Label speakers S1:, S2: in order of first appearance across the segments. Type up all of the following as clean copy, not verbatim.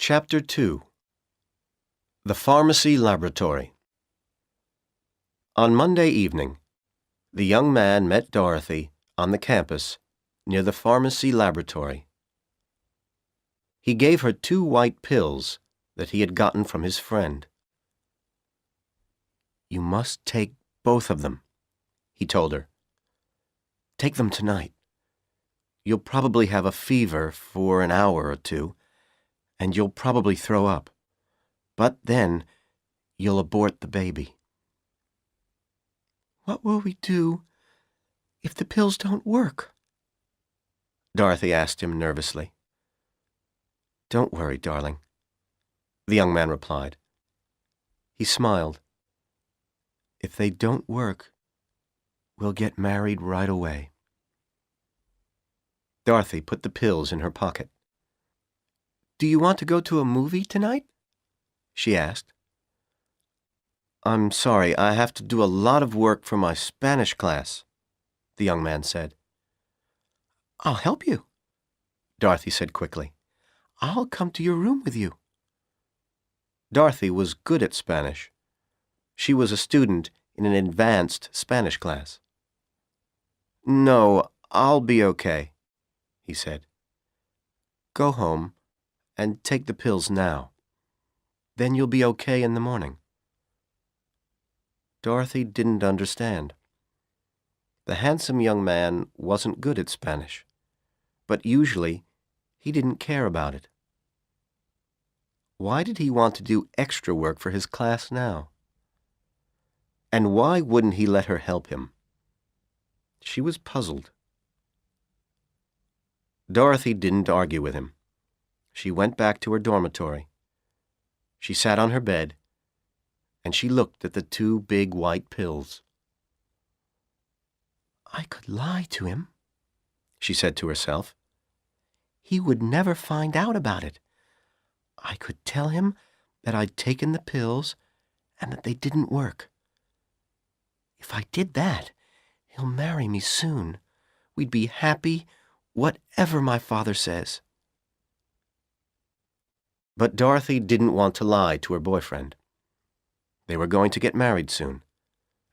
S1: Chapter 2 The Pharmacy Laboratory. On Monday evening, the young man met Dorothy on the campus near the pharmacy laboratory. He gave her 2 white pills that he had gotten from his friend. "You must take both of them," he told her. "Take them tonight. You'll probably have a fever for an hour or 2, and you'll probably throw up. But then, you'll abort the baby." "What will we do if the pills don't work?" Dorothy asked him nervously. "Don't worry, darling," the young man replied. He smiled. "If they don't work, we'll get married right away." Dorothy put the pills in her pocket. "Do you want to go to a movie tonight?" she asked. "I'm sorry, I have to do a lot of work for my Spanish class," the young man said. "I'll help you," Dorothy said quickly. "I'll come to your room with you." Dorothy was good at Spanish. She was a student in an advanced Spanish class. "No, I'll be okay," he said. "Go home and take the pills now. Then you'll be okay in the morning." Dorothy didn't understand. The handsome young man wasn't good at Spanish, but usually he didn't care about it. Why did he want to do extra work for his class now? And why wouldn't he let her help him? She was puzzled. Dorothy didn't argue with him. She went back to her dormitory. She sat on her bed, and she looked at the 2 big white pills. "I could lie to him," she said to herself. "He would never find out about it. I could tell him that I'd taken the pills and that they didn't work. If I did that, he'll marry me soon. We'd be happy, whatever my father says." But Dorothy didn't want to lie to her boyfriend. They were going to get married soon,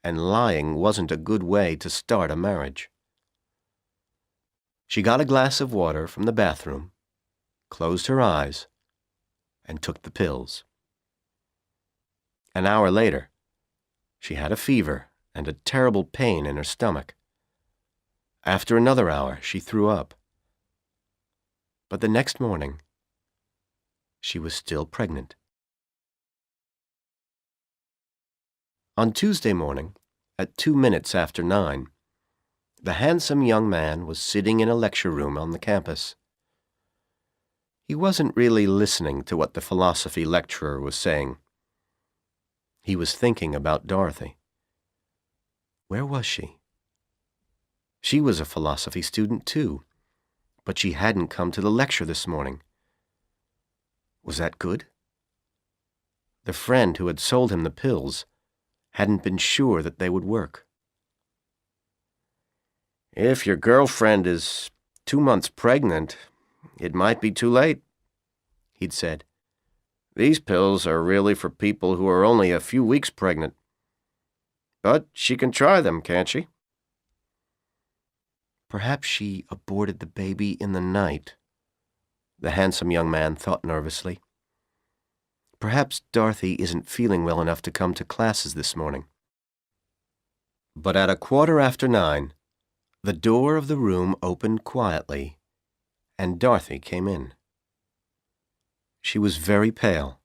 S1: and lying wasn't a good way to start a marriage. She got a glass of water from the bathroom, closed her eyes, and took the pills. An hour later, she had a fever and a terrible pain in her stomach. After another hour, she threw up. But the next morning, she was still pregnant. On Tuesday morning, at 2 minutes after 9, the handsome young man was sitting in a lecture room on the campus. He wasn't really listening to what the philosophy lecturer was saying. He was thinking about Dorothy. Where was she? She was a philosophy student too, but she hadn't come to the lecture this morning. Was that good? The friend who had sold him the pills hadn't been sure that they would work. "If your girlfriend is 2 months pregnant, it might be too late," he'd said. "These pills are really for people who are only a few weeks pregnant. But she can try them, can't she?" Perhaps she aborted the baby in the night, the handsome young man thought nervously. Perhaps Dorothy isn't feeling well enough to come to classes this morning. But at 9:15, the door of the room opened quietly, and Dorothy came in. She was very pale.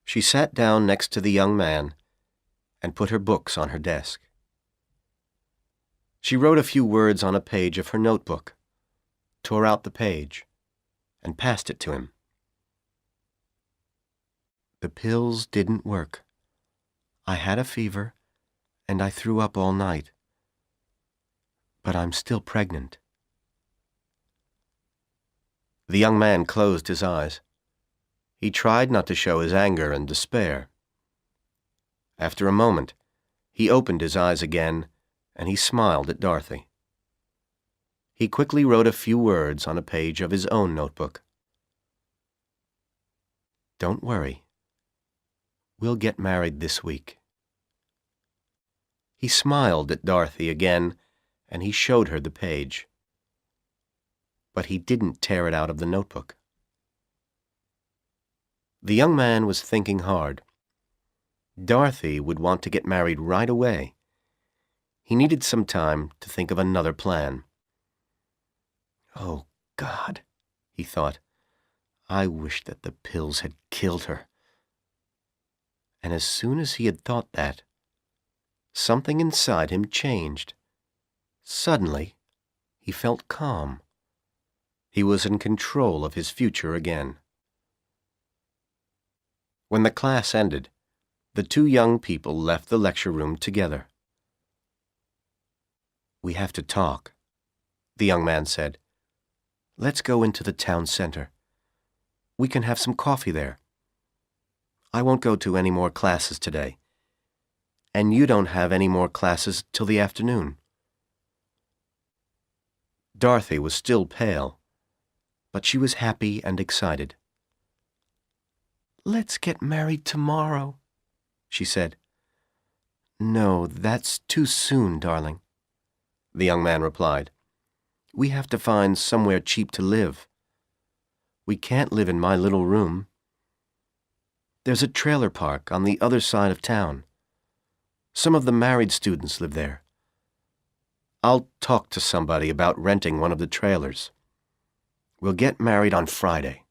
S1: She sat down next to the young man and put her books on her desk. She wrote a few words on a page of her notebook, tore out the page, and passed it to him. "The pills didn't work. I had a fever, and I threw up all night. But I'm still pregnant." The young man closed his eyes. He tried not to show his anger and despair. After a moment, he opened his eyes again, and he smiled at Dorothy. He quickly wrote a few words on a page of his own notebook. Don't worry. We'll get married this week." He smiled at Dorothy again, and he showed her the page. But he didn't tear it out of the notebook. The young man was thinking hard. Dorothy would want to get married right away. He needed some time to think of another plan. "Oh, God," he thought, "I wish that the pills had killed her." And as soon as he had thought that, something inside him changed. Suddenly, he felt calm. He was in control of his future again. When the class ended, the two young people left the lecture room together. "We have to talk," the young man said. "Let's go into the town center. We can have some coffee there. I won't go to any more classes today. And you don't have any more classes till the afternoon." Dorothy was still pale, but she was happy and excited. "Let's get married tomorrow," she said. "No, that's too soon, darling," the young man replied. "We have to find somewhere cheap to live. We can't live in my little room. There's a trailer park on the other side of town. Some of the married students live there. I'll talk to somebody about renting one of the trailers. We'll get married on Friday.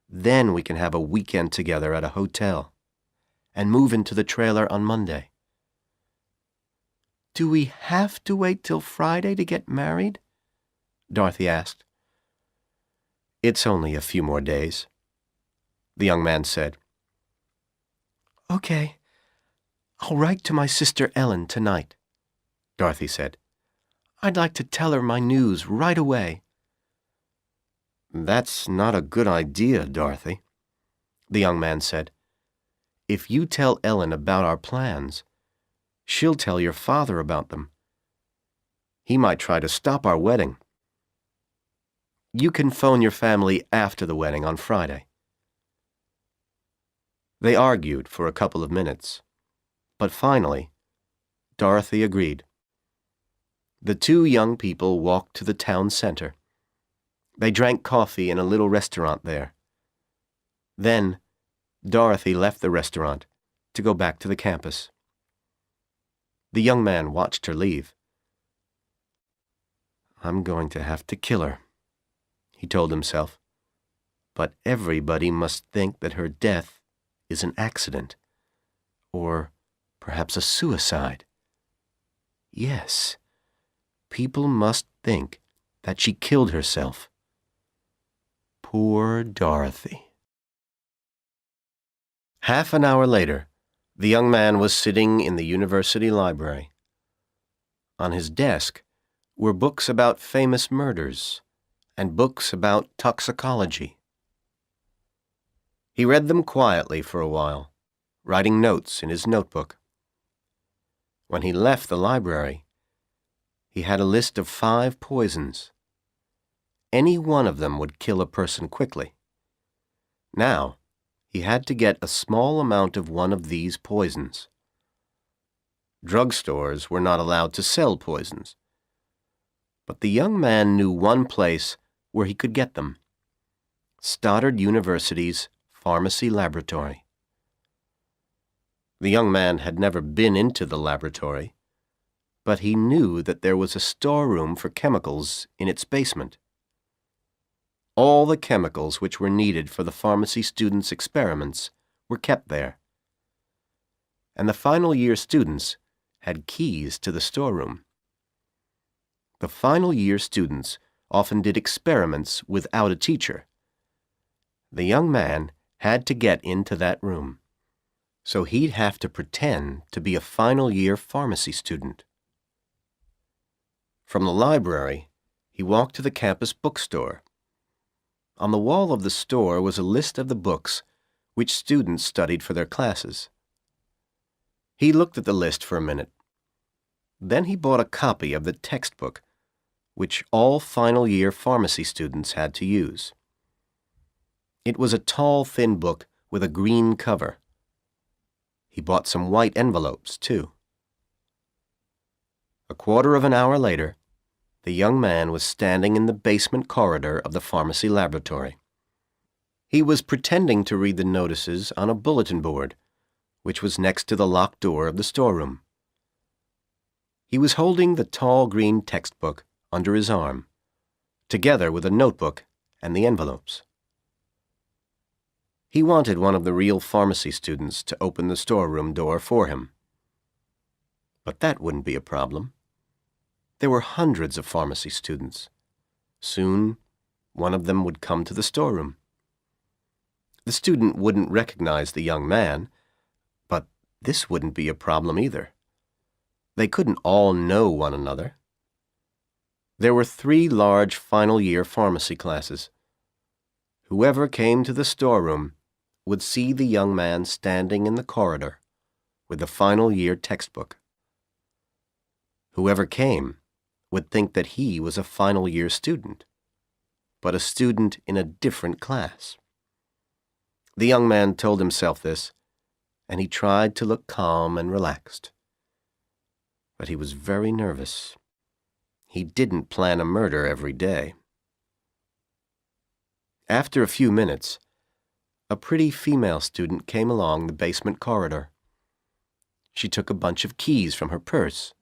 S1: Then we can have a weekend together at a hotel and move into the trailer on Monday." "Do we have to wait till Friday to get married?" Dorothy asked. "It's only a few more days," the young man said. "Okay, I'll write to my sister Ellen tonight," Dorothy said. "I'd like to tell her my news right away." "That's not a good idea, Dorothy," the young man said. "If you tell Ellen about our plans, she'll tell your father about them. He might try to stop our wedding. You can phone your family after the wedding on Friday." They argued for a couple of minutes, but finally, Dorothy agreed. The two young people walked to the town center. They drank coffee in a little restaurant there. Then, Dorothy left the restaurant to go back to the campus. The young man watched her leave. "I'm going to have to kill her," he told himself. "But everybody must think that her death is an accident, or perhaps a suicide. Yes, people must think that she killed herself. Poor Dorothy." Half an hour later, the young man was sitting in the university library. On his desk were books about famous murders and books about toxicology. He read them quietly for a while, writing notes in his notebook. When he left the library, he had a list of 5 poisons. Any one of them would kill a person quickly. Now, he had to get a small amount of one of these poisons. Drugstores were not allowed to sell poisons, but the young man knew one place where he could get them: Stoddard University's pharmacy laboratory. The young man had never been into the laboratory, but he knew that there was a storeroom for chemicals in its basement. All the chemicals which were needed for the pharmacy students' experiments were kept there, and the final year students had keys to the storeroom. The final year students often did experiments without a teacher. The young man had to get into that room, so he'd have to pretend to be a final year pharmacy student. From the library, he walked to the campus bookstore. On the wall of the store was a list of the books which students studied for their classes. He looked at the list for a minute. Then he bought a copy of the textbook which all final year pharmacy students had to use. It was a tall, thin book with a green cover. He bought some white envelopes, too. A quarter of an hour later, the young man was standing in the basement corridor of the pharmacy laboratory. He was pretending to read the notices on a bulletin board, which was next to the locked door of the storeroom. He was holding the tall green textbook under his arm, together with a notebook and the envelopes. He wanted one of the real pharmacy students to open the storeroom door for him. But that wouldn't be a problem. There were hundreds of pharmacy students. Soon, one of them would come to the storeroom. The student wouldn't recognize the young man, but this wouldn't be a problem either. They couldn't all know one another. There were 3 large final-year pharmacy classes. Whoever came to the storeroom would see the young man standing in the corridor with the final-year textbook. Whoever came would think that he was a final-year student, but a student in a different class. The young man told himself this, and he tried to look calm and relaxed. But he was very nervous. He didn't plan a murder every day. After a few minutes, a pretty female student came along the basement corridor. She took a bunch of keys from her purse.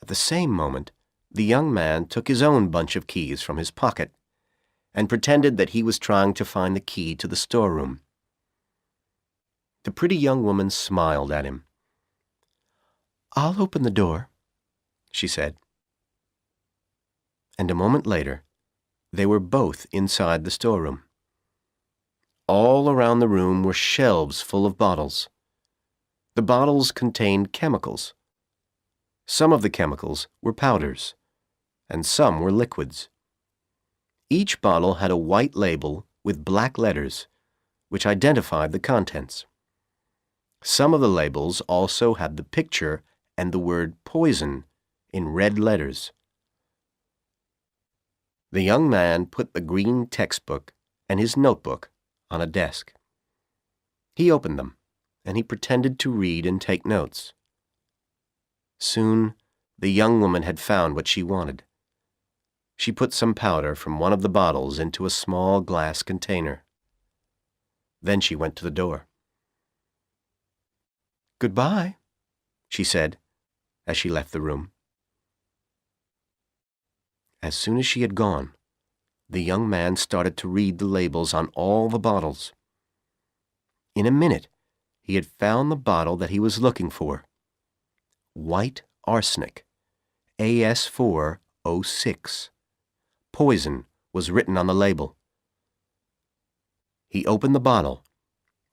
S1: At the same moment, the young man took his own bunch of keys from his pocket and pretended that he was trying to find the key to the storeroom. The pretty young woman smiled at him. "I'll open the door," she said. And a moment later, they were both inside the storeroom. All around the room were shelves full of bottles. The bottles contained chemicals. Some of the chemicals were powders, and some were liquids. Each bottle had a white label with black letters, which identified the contents. Some of the labels also had the picture and the word poison in red letters. The young man put the green textbook and his notebook on a desk. He opened them, and he pretended to read and take notes. Soon, the young woman had found what she wanted. She put some powder from one of the bottles into a small glass container. Then she went to the door. "Goodbye," she said, as she left the room. As soon as she had gone, the young man started to read the labels on all the bottles. In a minute, he had found the bottle that he was looking for. White arsenic, AS406. Poison was written on the label. He opened the bottle,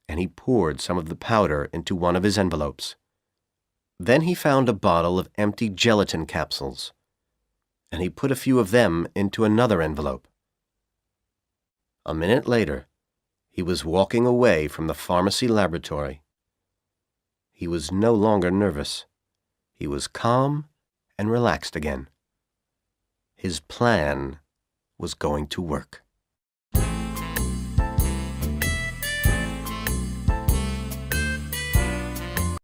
S1: and he poured some of the powder into one of his envelopes. Then he found a bottle of empty gelatin capsules, and he put a few of them into another envelope. A minute later, he was walking away from the pharmacy laboratory. He was no longer nervous. He was calm and relaxed again. His plan was going to work.